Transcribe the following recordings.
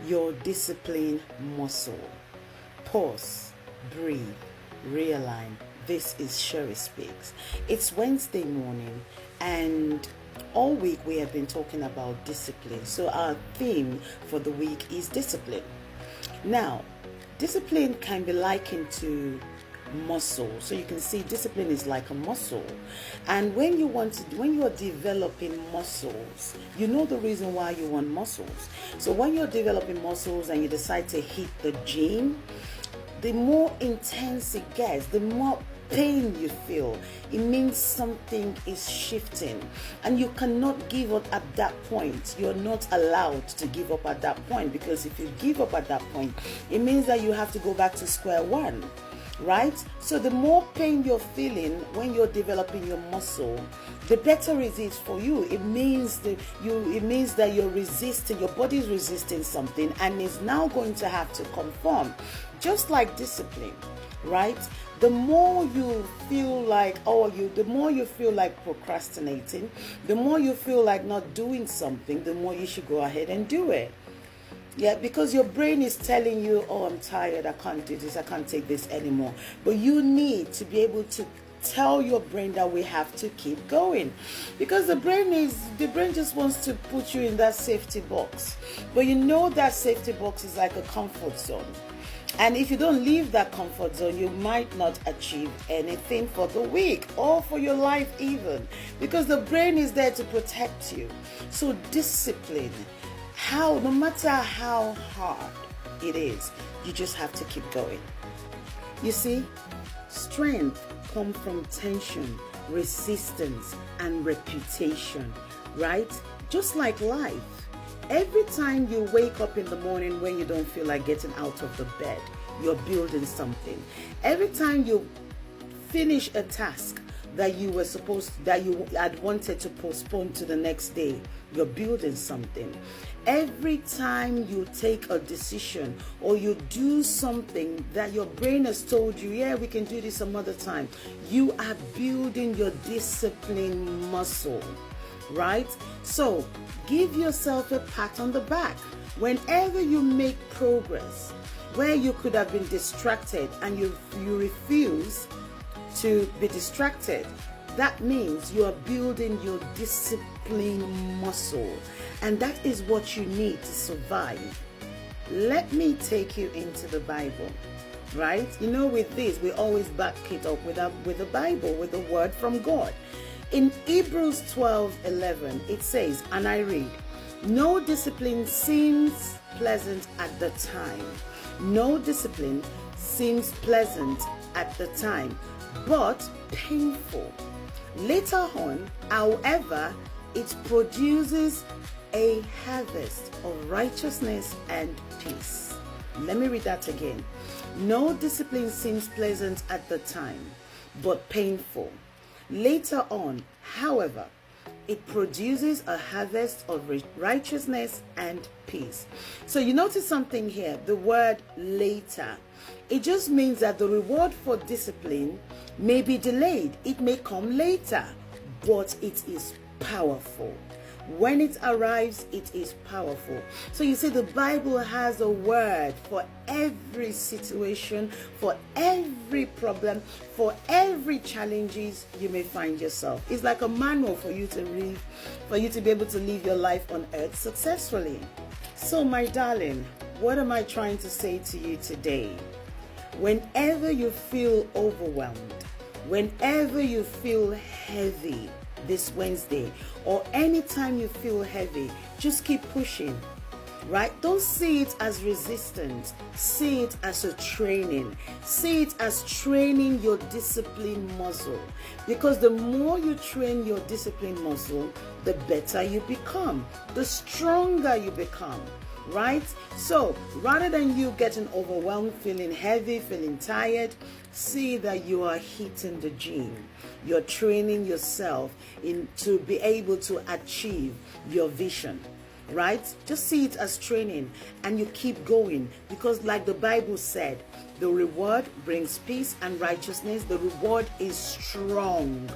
your discipline muscle. Pause, breathe, realign. This is Sherry Speaks. It's Wednesday morning, and all week we have been talking about discipline. So our theme for the week is discipline. Now, discipline can be likened to muscle. So you can see discipline is like a muscle, and when you are developing muscles, you know the reason why you want muscles. So when you're developing muscles and you decide to hit the gym, the more intense it gets, the more pain you feel. It means something is shifting, and you cannot give up at that point. You're not allowed to give up at that point, because if you give up at that point, it means that you have to go back to square one, right? So the more pain you're feeling when you're developing your muscle, the better it is for you. It means that you're resisting, your body is resisting something, and is now going to have to conform. Just like discipline, right? The more you feel like, the more you feel like procrastinating, the more you feel like not doing something, the more you should go ahead and do it. Yeah, because your brain is telling you, oh, I'm tired, I can't do this, I can't take this anymore. But you need to be able to tell your brain that we have to keep going, because the brain just wants to put you in that safety box. But you know that safety box is like a comfort zone. And if you don't leave that comfort zone, you might not achieve anything for the week or for your life even, because the brain is there to protect you. So discipline, no matter how hard it is, you just have to keep going. You see, strength comes from tension, resistance, and reputation, right? Just like life. Every time you wake up in the morning when you don't feel like getting out of the bed, you're building something. Every time you finish a task that you had wanted to postpone to the next day, you're building something. Every time you take a decision or you do something that your brain has told you, yeah, we can do this some other time, you are building your discipline muscle, right? So give yourself a pat on the back whenever you make progress where you could have been distracted, and you refuse to be distracted. That means you are building your discipline muscle, and that is what you need to survive. Let me take you into the Bible, right? You know, with this, we always back it up with the Bible, with the word from God. In Hebrews 12:11, it says, and I read, no discipline seems pleasant at the time. No discipline seems pleasant at the time, but painful. Later on, however, it produces a harvest of righteousness and peace. Let me read that again. No discipline seems pleasant at the time, but painful. Later on, however, it produces a harvest of righteousness and peace. So you notice something here, the word later. It just means that the reward for discipline may be delayed. It may come later, but it is powerful. When it arrives, it is powerful. So you see, the Bible has a word for every situation, for every problem, for every challenges you may find yourself. It's like a manual for you to read, for you to be able to live your life on earth successfully. So my darling, what am I trying to say to you today? Whenever you feel overwhelmed, whenever you feel heavy, this Wednesday, or anytime you feel heavy, just keep pushing, right? Don't see it as resistance. See it as a training. See it as training your discipline muscle, because the more you train your discipline muscle, the better you become, the stronger you become, right? So rather than you getting overwhelmed, feeling heavy, feeling tired, see that you are hitting the gym. You're training yourself to be able to achieve your vision, right? Just see it as training, and you keep going, because like the Bible said, the reward brings peace and righteousness. The reward is strong,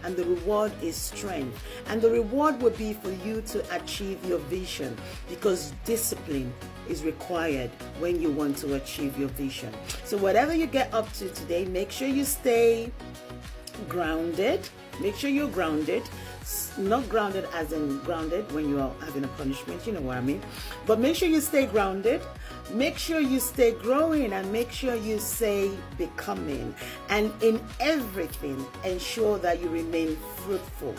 and the reward is strength, and the reward will be for you to achieve your vision, because discipline is required when you want to achieve your vision. So whatever you get up to today, make sure you stay grounded. Make sure you're grounded. Not grounded as in grounded when you are having a punishment, you know what I mean. But make sure you stay grounded. Make sure you stay growing, and make sure you stay becoming. And in everything, ensure that you remain fruitful.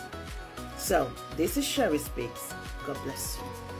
So this is Sherry Speaks. God bless you.